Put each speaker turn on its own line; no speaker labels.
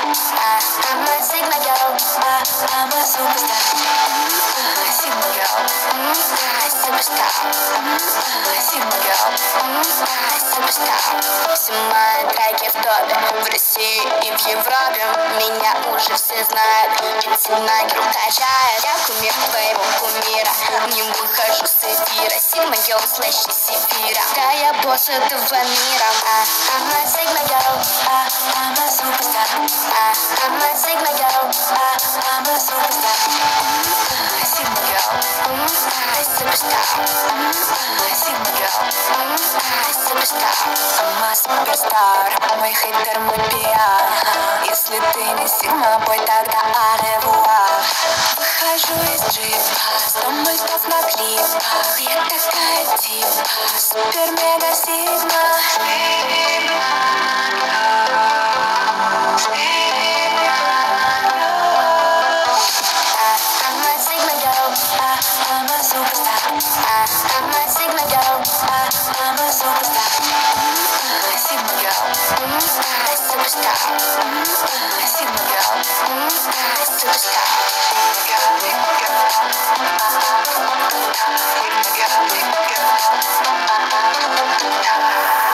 I'm a Sigma girl. I'm a superstar. Sigma girl. Superstar. Sigma girl. Superstar. Все мои треки в топе, в России и в Европе. Меня уже все знают, ведь Sigma girl качает. Я кумир твоего кумира, не выхожу с эфира. Sigma girl слэш Сефира, да я босс этого мира. I'm a Sigma girl. I'm a superstar. I'm a Sigma girl. I'm a superstar. Sigma girl. Superstar. Sigma girl. Superstar. I'm a superstar. Мой хейтер, мой пиар. Если ты не Sigma boy, тогда au-revoir. Выхожу из джипа, 100 мультов на клипах. Я такая типа супер-мега Sigma. I'm a superstar. I'm a Sigma girl. I'm a superstar. Sigma girl. Superstar. Sigma girl. Superstar.